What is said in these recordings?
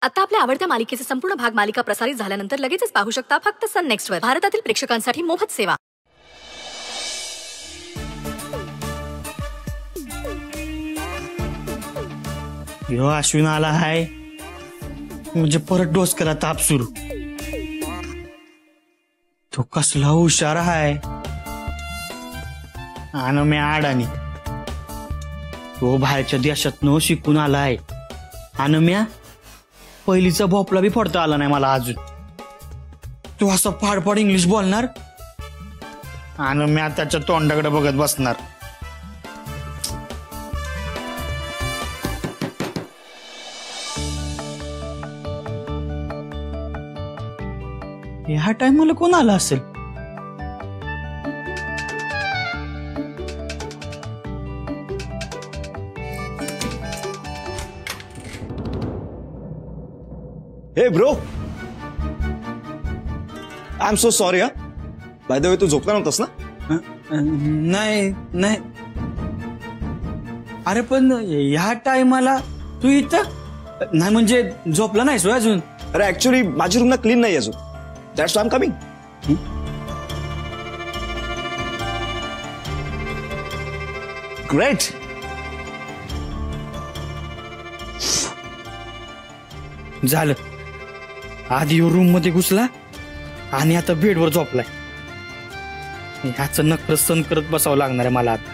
आता आपल्या आवडत्या मालिकेचे संपूर्ण भाग मालिका प्रसारित झाल्यानंतर लगेचच पाहू शकता फक्त सन नेक्स्ट वर. भारतातील प्रेक्षकांसाठी मोफत सेवा. यो अश्विन आला आहे म्हणजे परत डोसक्याला ताप सुरू. तो कसला हुशार आहे आणि मी अडाणी. तो बाहेरच्या देशातनं शिकून आलाय आणि म्या पहिलीचा भोपळा बी फोडता आला नाही मला अजून. तू असं फाडफाड इंग्लिश बोलणार आणि म्या त्याच्या तोंडाकडे बघत बसणार. ह्या टाइमला कोण आला असेल? Hey bro, I am so sorry. By the way, तू झोपला नव्हतास ना? नाही नाही. अरे पण ह्या टाइमाला तू इथं नाही म्हणजे झोपला नाहीस अजून? अरे ऍक्च्युली माझी रूम ना क्लीन नाही अजून. That's why I am coming. Great. झालं. आधी रूम मध्ये घुसला आणि आता बेडवर झोपलाय. ह्याचं नखर सण करत बसावं लागणार आहे मला आता.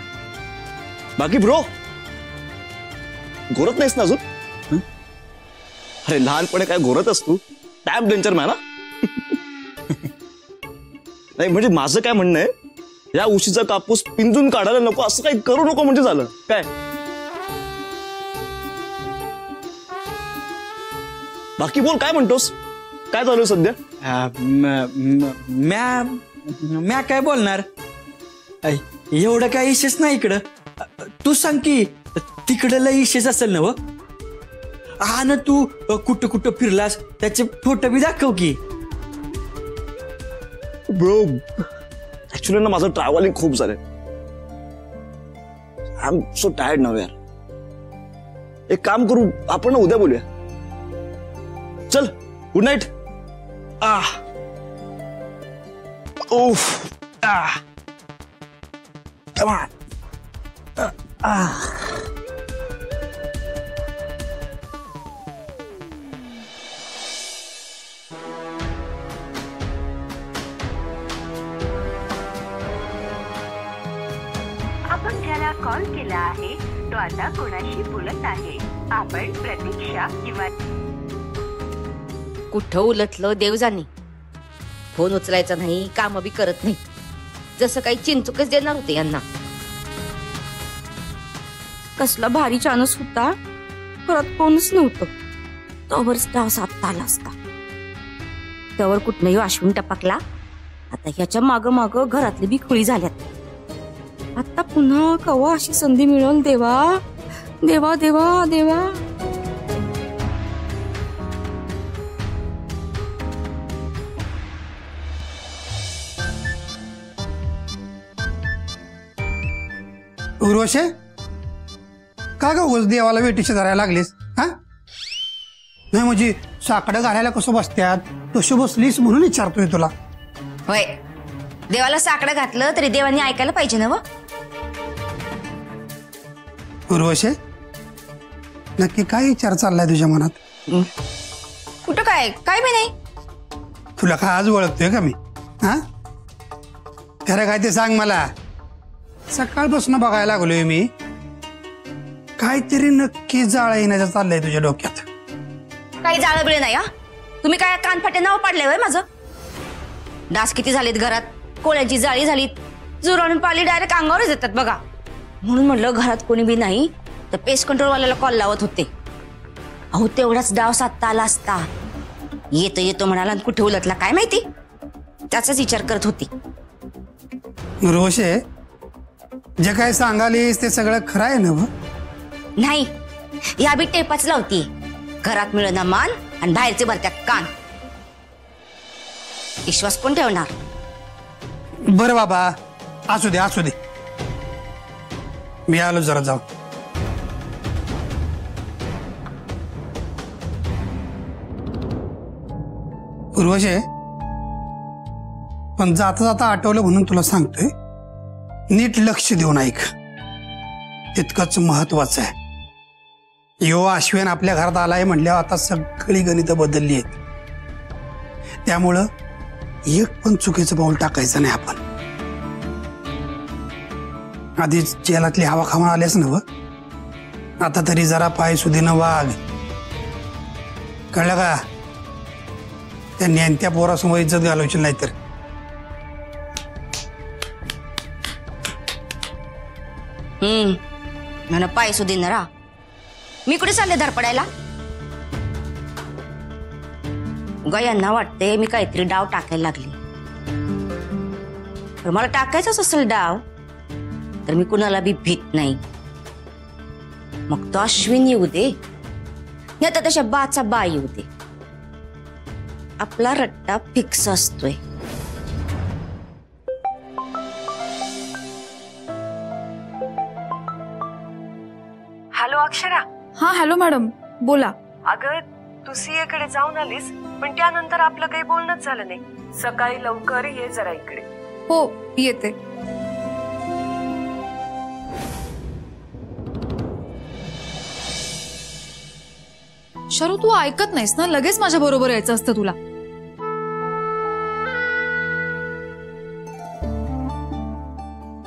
बाकी ब्रो, घोरत नाहीस ना अजून? अरे लहानपणे काय घोरत असतो? टॅप डेंचर मॅन. नाही म्हणजे माझं काय म्हणणं आहे, या उशीचा कापूस पिंजून काढायला नको, असं काही करू नको म्हणजे झालं काय? बाकी बोल, काय म्हणतोस? काय चालू आहे सध्या? म्या काय बोलणार, एवढं काय इशेच नाही इकडं. तू सांग की तिकडं लय इशेच असेल ना? हा ना, तू कुठं कुठं फिरलास त्याचे फोटो बी दाखव की. ब्रो ऍक्च्युली ना माझं ट्रॅव्हलिंग खूप झालंय. आय एम सो टायर्ड नाव यार. एक काम करू, आपण ना उद्या बोलूया. चल, good night. Of. Come on. आपण ज्याला कॉल केला आहे तो आता कोणाशी बोलत आहे. आपण प्रतीक्षा किंवा कुठं उलटलं देव जाणे. फोन उचलायचा नाही, काम बी करत नाही. जसं काही चिंचुकच देणार होते यांना. कसला भारी चानस होता, परत कोणच नव्हतं. तोवरच डाव साधता आला असता. त्यावर कुठनही अश्विन टपकला. आता ह्याच्या माग माग घरातली बी खुळी झाल्यात. आता पुन्हा कवा अशी संधी मिळेल देवा, देवा देवा देवा. उर्वशे, का ग उगाच देवाला वेटीचे धरायला लागलीस? हा नाही म्हणजे साकडं घालायला कसं बसत्यात तशी बसलीस म्हणून विचारतोय तुला. होय, देवाला साकडं घातलं तरी देवानी ऐकायला पाहिजे ना? उर्वशे, नक्की काय विचार चाललाय तुझ्या मनात? कुठं काय काय बी नाही. तुला काय आज ओळखतोय का मी? हा खरं काय ते सांग मला. सकाळपासून बघायला लागलोय मी, काहीतरी नक्की जाळं येण्याचं चाललंय तुझ्या डोक्यात. काही जाळं बिळ नाही. हा, तुम्ही काय कानफाटे नाव पाडलंय होय माझं? डास किती झालेत घरात, कोळ्यांची जाळी झालीत, जुराणून पाली डायरेक्ट अंगावरच येतात बघा. म्हणून म्हटलं घरात कोणी बी नाही तर पेस्ट कंट्रोलवाल्याला कॉल लावत होते. अहो तेवढाच डाव साधता आला असता. येतो येतो म्हणाला, कुठे उलटला काय माहिती. त्याचाच विचार करत होती. रोशे, जे काय सांगालीस ते सगळं खरं आहे ना? नाही, या बी टेपाच लावती. घरात मिळणार मान आणि बाहेरचे भरत्या कान. विश्वास कोण ठेवणार? बरं बाबा, असू दे असू दे, मी आलो जरा जाऊ. उर्वशे, पण जाता जाता आठवलं म्हणून तुला सांगतोय, नीट लक्ष देऊन ऐक. तितकंच महत्वाचं आहे. यो अश्विन आपल्या घरात आलाय म्हणल्यावर आता सगळी गणितं बदलली आहेत. त्यामुळं एक पण चुकीचं पाऊल टाकायचं नाही आपण. आधीच जेलातली हवा खावा आल्यास नव, आता तरी जरा पाय सुधीनं वाघ. कळलं का? त्या नेत्या पोरासमोर इज्जत घालवशील नाहीतर. म्हणा पाय सुधी ना. मी कुठे चालले धडपडायला? उगा यांना वाटते मी काहीतरी डाव टाकायला लागले. तर मला टाकायचाच असेल डाव तर मी कुणाला बी भीत नाही. मग तो अश्विन येऊ दे, नाही तर त्याच्या बाचा बा येऊ दे, आपला रट्टा फिक्स असतोय. हॅलो अक्षरा. हा हॅलो मॅडम, बोला. अगं तू सीए कडे जाऊन आलीस, पण त्यानंतर आपलं काही बोलणंच झालं नाही. सकाळी लवकर ये जरा इकडे. हो येते. शरू, तू ऐकत नाहीस ना? लगेच माझ्या बरोबर यायचं असतं तुला.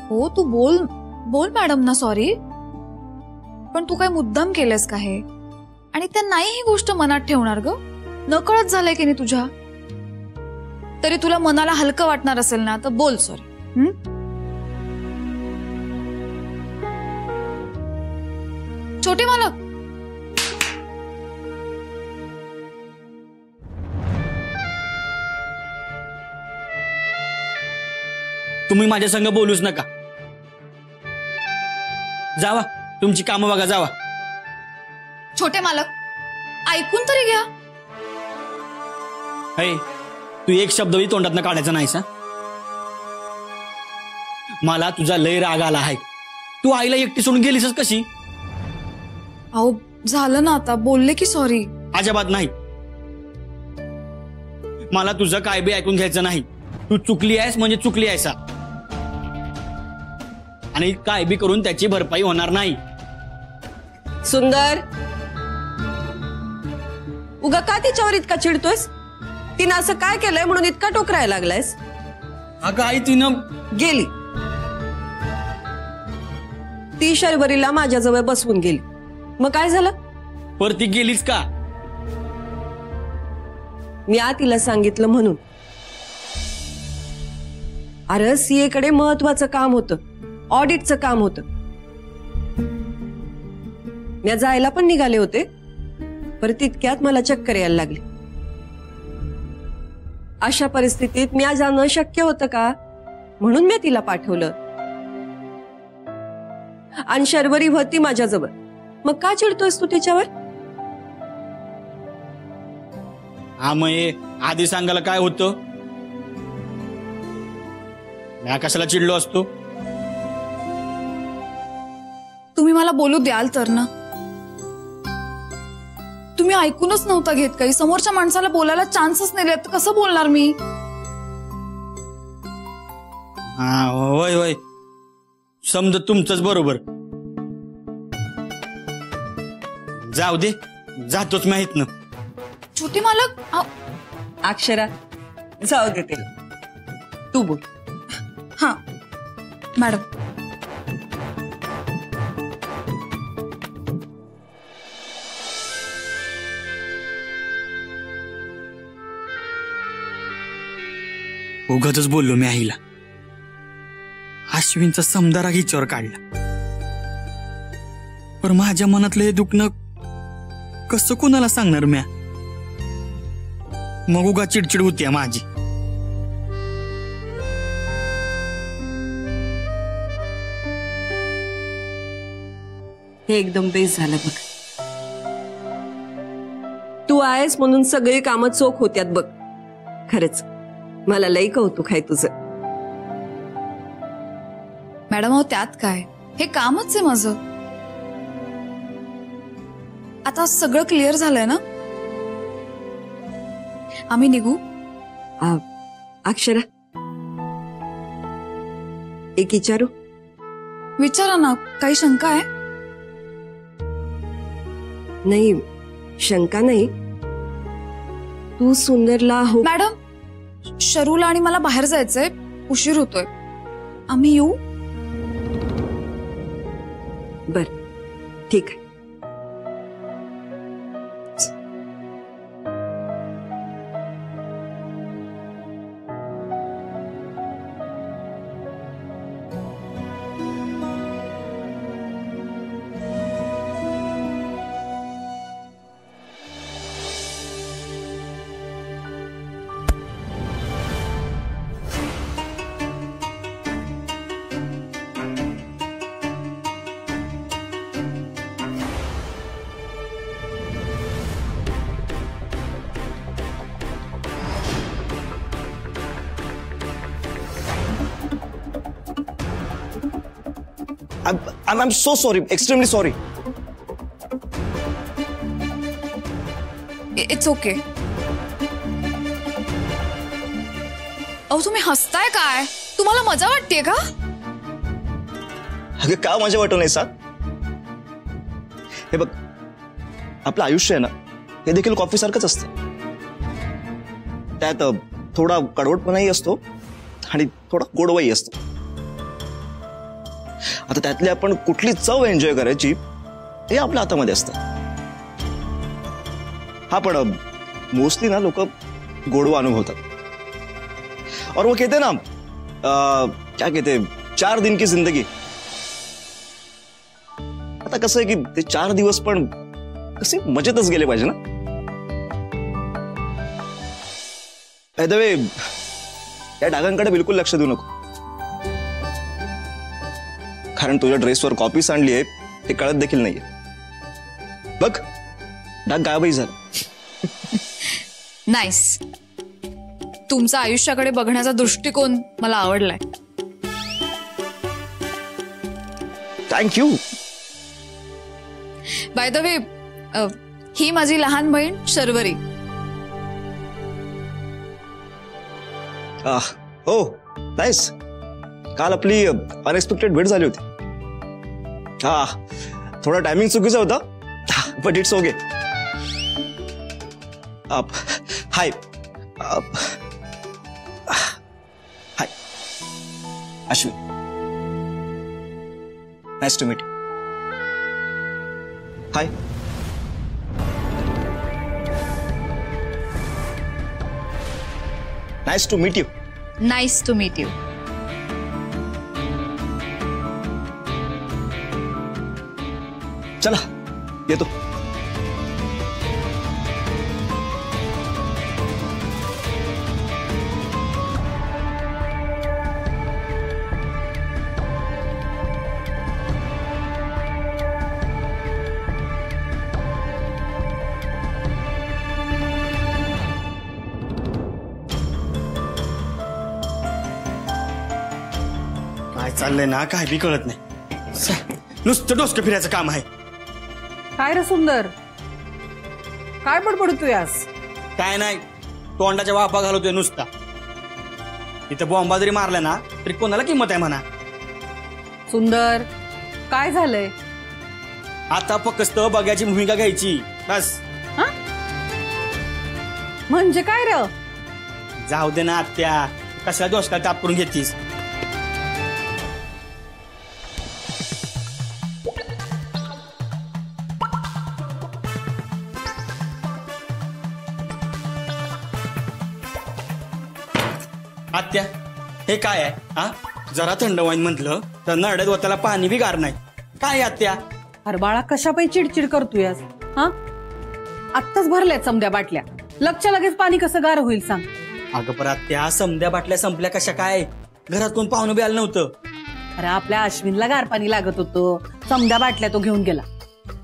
हो तू बोल बोल मॅडम ना. सॉरी, पण तू काय मुद्दाम केलंस का हे? आणि त्या नाही ही गोष्ट मनात ठेवणार ग. नकळत झालंय की नाही तुझ्या? तरी तुला मनाला हलकं वाटणार असेल ना तर बोल सॉरी. छोटे मालक, तुम्ही माझ्या संग बोलूच नका. जावा, तुमची कामं बघा, जावा. छोटे मालक ऐकून तरी घ्या. हे, तू एक शब्दही तोंडातनं काढायचा नाहीस. मला तुझा लय राग आला आहे. तू आईला एकटी सोडून गेलीसच कशी? अहो झालं ना आता, बोलले की सॉरी. अजिबात नाही. मला तुझं काय बी ऐकून घ्यायचं नाही. तू चुकली आहेस म्हणजे चुकली आहेस, आणि काय बी करून त्याची भरपाई होणार नाही. सुंदर, उगा का तिच्यावर इतका चिडतोयस? तिनं असं काय केलंय म्हणून इतका टोकरायला लागलायस? अगं आई, तिनं गेली. ती शर्वरीला माझ्याजवळ बसवून गेली. मग काय झालं? पर ती गेलीच का? मी तिला सांगितलं म्हणून. अरे सीए कडे महत्वाचं काम होतं, ऑडिटचं काम होतं. मी जायला पण निघाले होते, पर तितक्यात मला चक्कर यायला लागली. अशा परिस्थितीत मी जाणं शक्य होतं का? म्हणून मी तिला पाठवलं. आणि शर्वरी होती माझ्याजवळ. मग का चिडतोयस तू तिच्यावर? हा, मग आधी सांगायला काय होतं? मी कशाला चिडलो असतो? तुम्ही मला बोलू द्याल तर ना. तुम्ही ऐकूनच नव्हता घेत काही. समोरच्या माणसाला बोलायला चान्सच नाही देत, कसं बोलणार मी? हा होय होय, समजा तुमचंच बरोबर. जाऊ दे, जातोच माहित ना. छोटे मालक, अक्षरा जाऊ दे तिला, तू बोल. हा मॅडम. उगाचच बोललो मी आईला. अश्विनचा समदा राग हिच्यावर काढला. पण माझ्या मनातलं हे दुखणं कसं कोणाला सांगणार म्या? मग उगा चिडचिड होती माझी. हे एकदम बेस झालं बघ. तू आहेस म्हणून सगळी कामं चोख होत्यात बघ. खरंच मला लई कौतुक आहे तुझं. मॅडम अहो त्यात काय, हे कामच आहे माझं. आता सगळं क्लिअर झालंय ना? आम्ही निघू. अक्षरा, एक विचारू? विचारा ना, काही शंका आहे? नाही, शंका नाही. तू सुंदरला हो. मॅडम, शरूला आणि मला बाहेर जायचंय, उशीर होतोय. आम्ही येऊ? बर, ठीक आहे. I'm so sorry, extremely sorry. It's okay. अहो, तुम्ही हसताय काय? तुम्हाला मजा वाटतेय का? अगं का माझ्या वाटत नाही सांग? हे बघ, आपलं आयुष्य आहे ना, हे देखील कॉफी सारखंच असतं. त्यात थोडा कडवटपणाही असतो आणि थोडा गोडवाही असतो. आता त्यातली आपण कुठली चव एन्जॉय करायची हे आपल्या हातामध्ये असतं. हा, पण मोस्टली ना लोक गोडवा अनुभवतात. और वो कहते ना, क्या कहते, 4 दिन की जिंदगी. आता कसं आहे की ते 4 दिवस पण कसे मजेतच गेले पाहिजे ना. बाय द वे, या डागांकडे बिलकुल लक्ष देऊ नको, कारण तुझ्या ड्रेसवर कॉपी सांडली आहे हे कळत देखील नाहीये. बघ, डाग गायबही झाला. नाईस. तुमचा आयुष्याकडे बघण्याचा दृष्टिकोन मला आवडलाय. थँक्यू. बाय द वे, ही माझी लहान बहीण शर्वरी. हो, नाईस. काल आपली अनएक्सपेक्टेड भेट झाली होती. हा, थोडा टायमिंग चुकीचा होता, but it's okay. Hi, hi Ashwin, nice to meet. Hi. Nice to meet you. Nice to meet you. चला येतो. काय चाललंय ना, काय बी कळत नाही. नुसतं डोसकं फिरायचं काम आहे. काय रे सुंदर, काय बडबडतोय आज? काय नाही, तोंडाच्या वाफा घालतोय नुसता. इथं बॉम्बा जरी मारला ना तरी कोणाला किंमत आहे म्हणा. सुंदर, काय झालंय? आता फक्त बघायची भूमिका घ्यायची बस. म्हणजे काय र? जाऊ दे ना आत्या, कशाला डोसका ताप करून घेतीस. आत्या, हे काय आहे? हा, जरा थंड वाईन म्हटलं तर नरड्यात वताला पाणी बी गार नाही. काय आत्या? अरे बाळा, कशा पायी चिडचिड करतोय आज? हा, आत्ताच भरल्या समद्या बाटल्या, लगच्या लगेच पाणी कसं गार होईल सांग? अगं पर आत्या, समद्या बाटल्या संपल्या कशा काय? घरात कोण पाहुणं बी आलं नव्हतं. अरे आपल्या अश्विनला गार पाणी लागत होतं, समद्या बाटल्या तो घेऊन गेला.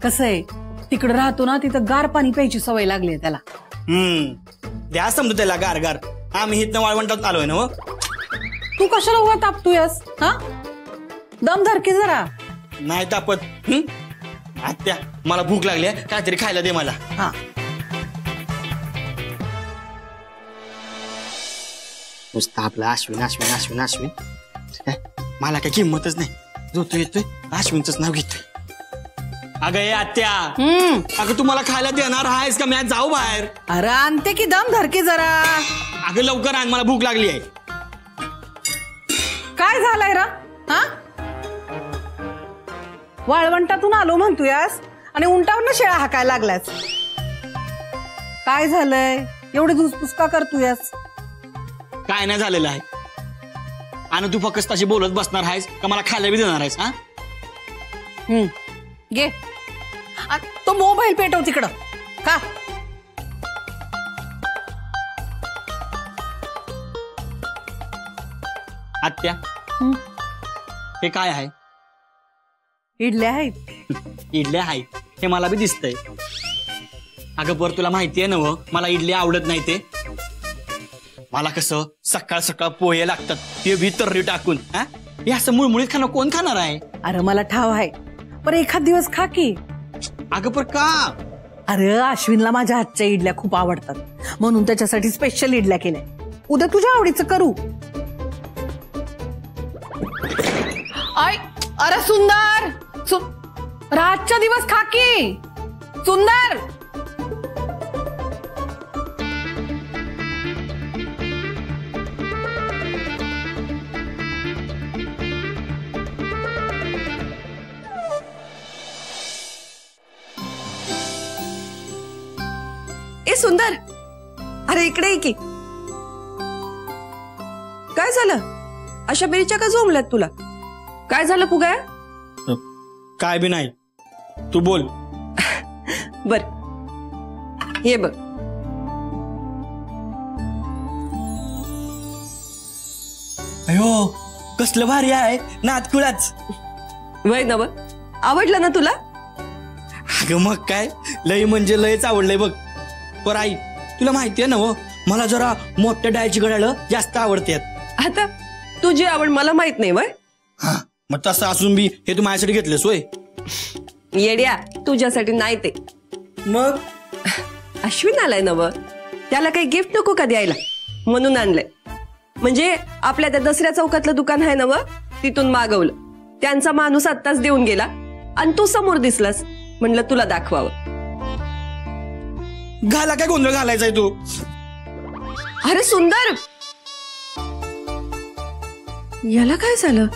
कसं आहे, तिकडे राहतो ना, तिथं गार पाणी प्यायची सवय लागली त्याला. द्या समजा त्याला गार गार. आम्ही इथनं वाळवंटात आलोय ना. तू कशाला उगा तापतोयस? हा, दम धर की जरा. नाही तापत. आत्या, मला भूक लागली आहे, काहीतरी खायला दे मला. हा, नुसतं आपलं अश्विन अश्विन अश्विन अश्विन. मला काही किंमतच नाही. जो तो येतोय अश्विनच नाव घेतोय. अगं ये आत्या, अगं तुम्हाला खायला देणार आहेस का? मी आज जाऊ बाहेर. अरे आणते की दम धरके जरा. अगं लवकर आण, मला भूक लागली आहे. काय झालंय रा? हा, वाळवंटातून आलो म्हणतोयास आणि उंटावर शेळा हाकायला लागल्यास. काय झालंय? एवढी धुसफुस का करतोयास? काय नाही झालेलं आहे. आणि तू फक्त तशी बोलत बसणार आहेस का मला खायला बी देणार आहेस? हा घे तो मोबाईल पेटव तिकडं का. आत्या हे काय आहे? इडल्या आहेत. इडल्या आहेत हे मला बी दिसतंय. अगं पर तुला माहितीये ना व मला इडली आवडत नाही ते. मला कसं सकाळ सकाळ पोहे लागतात ते बी तर्री टाकून. हे असं मुळमुळीत खाणं कोण खाणार आहे? अरे मला ठाव आहे पर एखाद दिवस खा की. अगं पर का? अरे अश्विनला माझ्या हातच्या इडल्या खूप आवडतात म्हणून त्याच्यासाठी स्पेशल इडल्या केल्या. उद्या तुझ्या आवडीचं करू. अरे सुंदर, रातच्या दिवस खा की सुंदर. ए सुंदर, अरे इकडे ये की. काय झालं? अशा बेरीच्या का झोंबल्यात तुला? काय झालं फुगाया? काय बी नाही, तू बोल. बर ये बघ. अयो कसलं भारी आहे नातकुळाच. वय नव आवडलं ना तुला? अगं मग काय लय म्हणजे लयच आवडलंय बघ. पर आई तुला माहितीये ना व मला जरा मोठ्या डाळीची घड्याळ जास्त आवडतात. आता तुझी आवड मला माहित नाही वय. हा मग तसं असून बी हे तू माझ्यासाठी घेतलंस होय? येड्या तुझ्यासाठी नाही ते. मग अश्विन आलाय नव, त्याला काही गिफ्ट नको का द्यायला म्हणून आणलंय. म्हणजे आपल्या त्या दसऱ्या चौकातलं दुकान आहे नव, तिथून मागवलं. त्यांचा माणूस आत्ताच देऊन गेला आणि तू समोर दिसलास म्हणलं तुला दाखवावं. घाला काय गोंधळ घालायचाय तू? अरे सुंदर, याला काय झालं?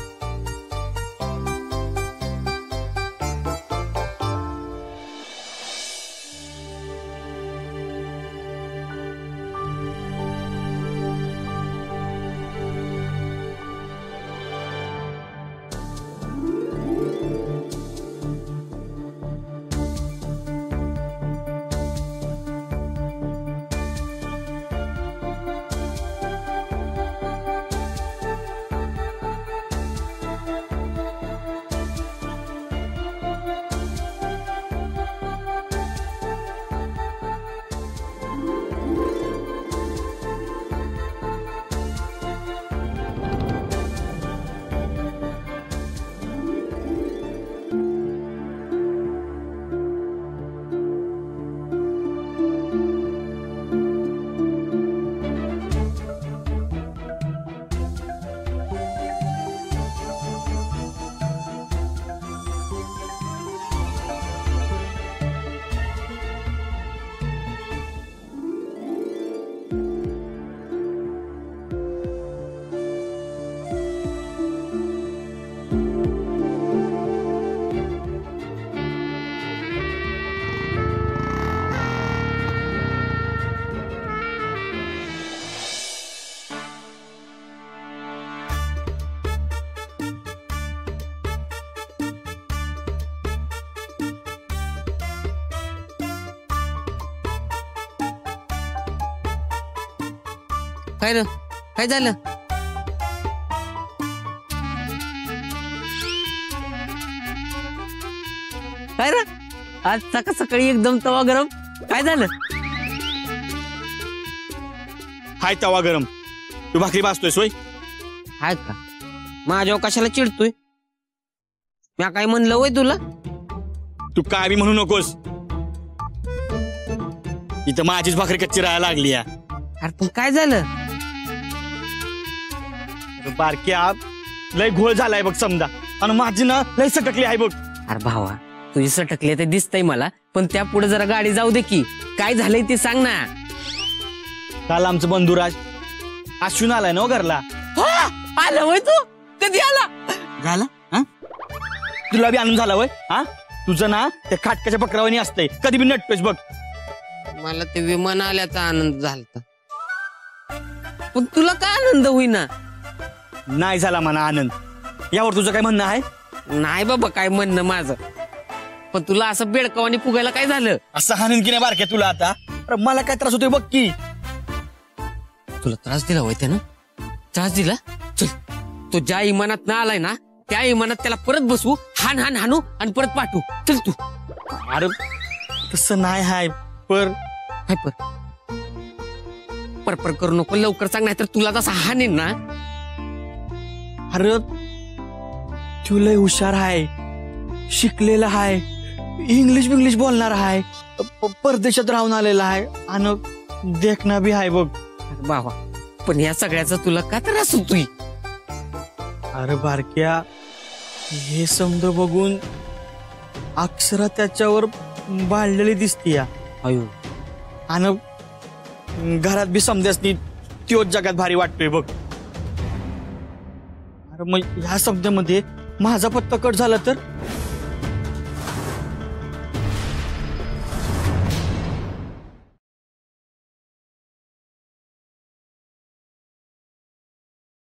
काय रे काय झालं? काय रे आज सकाळ सकाळी एकदम तवा गरम काय झालं? हाय तवा गरम. तू भाकरी भाजतोय सोय? हाय का? माझ्यावर कशाला चिडतोय? मी काय म्हणलं वय तुला? तू काय बी म्हणू नकोस. इथं माझीच भाकरी कच्ची राहायला लागली. अरे पण काय झालं? बारक्या लय घोळ झालाय बघ समजा आणि माझी ना लय सटकली आहे बघ. अरे भावा तुझी सटकली ते दिसतंय मला, पण त्या पुढे जरा गाडी जाऊ दे की. काय झालंय ते सांग ना. काल आमचं बंधुराज अश्विन आलाय ना घरला. आला वय तू कधी आला? झाला हा तुला बी आणून झाला वय. हा तुझं ना त्या खाटकाच्या बकरावानी असतंय, कधी बी नटतोयस बघ. मला ते विमान आल्याचा आनंद झाला, पण तुला काय आनंद होईना? नाही झाला मला आनंद. यावर तुझं काय म्हणणं आहे? नाही बाबा काय म्हणणं माझं, पण तुला असं बेडकावानी फुगायला काय झालं? असं हाणून की नाही बारक्या तुला आता? अरे मला काय त्रास होतोय बघ की. तुला त्रास दिला होय त्यानं? त्रास दिला? चल तो ज्या इमानात ना आलाय ना त्या इमानात त्याला परत बसवू, हाणू आणि परत पाठवू. चल तू. अरे तसं नाही हाय पर काय पर करू नको, लवकर सांग, नाही तर तुला तसा हाणेन ना. अरे तू लय हुशार आहे, शिकलेला आहे, इंग्लिश बोलणार आहे, परदेशात राहून आलेला आहे आणि देखना बी आहे बघ. बाबा पण या सगळ्याचा तुला का त्रास होतोय? अरे बारक्या हे समज बघून अक्षरा त्याच्यावर बाळलेली दिसती या. अयो आणि घरात बी समजासनी त्योच जगात भारी वाटतोय बघ. अरे मग ह्या शब्दामध्ये माझा पत्ता कट झाला तर